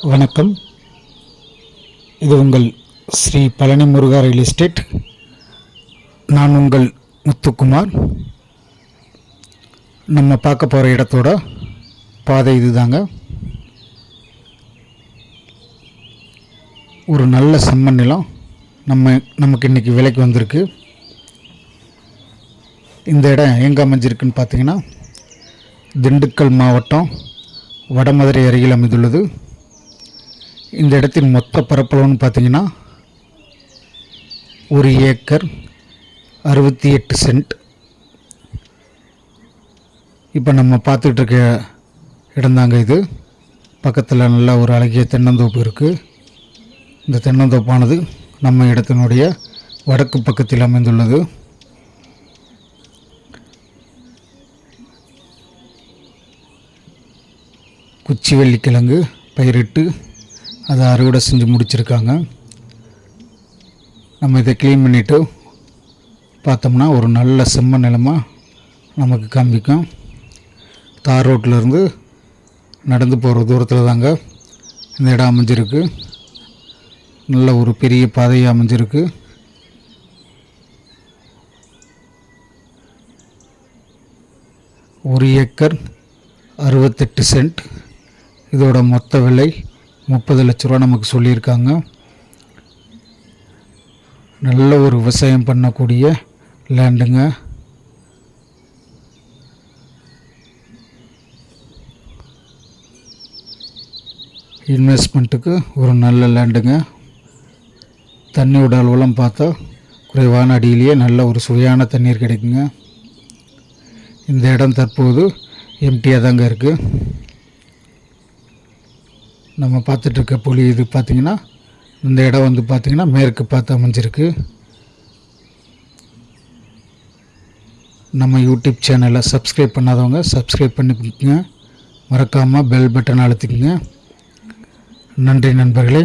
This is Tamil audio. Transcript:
வணக்கம். இது உங்கள் ஸ்ரீ பழனி முருகா ரியல் எஸ்டேட். நான் உங்கள் முத்துக்குமார். நம்ம பார்க்க போகிற இடத்தோட பாதை இதுதாங்க. ஒரு நல்ல செம்மண் நிலம் நமக்கு இன்றைக்கி விலைக்கு வந்திருக்கு. இந்த இடம் எங்கே அமைஞ்சிருக்குன்னு பார்த்தீங்கன்னா, திண்டுக்கல் மாவட்டம் வடமதுரை அருகில் அமைந்துள்ளது. இந்த இடத்தின் மொத்த பரப்பளவுன்னு பார்த்தீங்கன்னா 1 ஏக்கர் 68 சென்ட். இப்போ நம்ம பார்த்துக்கிட்டு இருக்க இடம்தாங்க இது. பக்கத்தில் நல்ல ஒரு அழகிய தென்னந்தோப்பு இருக்குது. இந்த தென்னந்தோப்பானது நம்ம இடத்தினுடைய வடக்கு பக்கத்தில் அமைந்துள்ளது. குச்சி வெள்ளிக்கிழங்கு பயிரிட்டு அதை அறுவடை செஞ்சு முடிச்சிருக்காங்க. நம்ம இதை க்ளீன் பண்ணிவிட்டு பார்த்தோம்னா ஒரு நல்ல செம்மண் நிலமாக நமக்கு காண்பிக்கும். தார் ரோட்டிலேருந்து நடந்து போகிற தூரத்தில் தாங்க இந்த இடம் அமைஞ்சிருக்கு. நல்ல ஒரு பெரிய பாதையாக அமைஞ்சிருக்கு. ஒரு ஏக்கர் 68 சென்ட். இதோட மொத்த விலை 30 லட்ச ரூபா நமக்கு சொல்லியிருக்காங்க. நல்ல ஒரு விவசாயம் பண்ணக்கூடிய லேண்டுங்க. இன்வெஸ்ட்மெண்ட்டுக்கு ஒரு நல்ல லேண்டுங்க. தண்ணியோட அளவெல்லாம் பார்த்தா குறைவான அடியிலேயே நல்ல ஒரு சுவையான தண்ணீர் கிடைக்குங்க. இந்த இடம் தற்போது எம்டியாக தாங்க இருக்குது. நம்ம பார்த்துட்ருக்க புலி இது பார்த்திங்கன்னா, இந்த இடம் வந்து பார்த்திங்கன்னா மேற்கு பார்த்து அமைஞ்சிருக்கு. நம்ம யூடியூப் சேனலை சப்ஸ்கிரைப் பண்ணாதவங்க சப்ஸ்கிரைப் பண்ணிக்கோங்க. மறக்காமல் பெல் பட்டன் அழுத்திக்கங்க. நன்றி நண்பர்களே.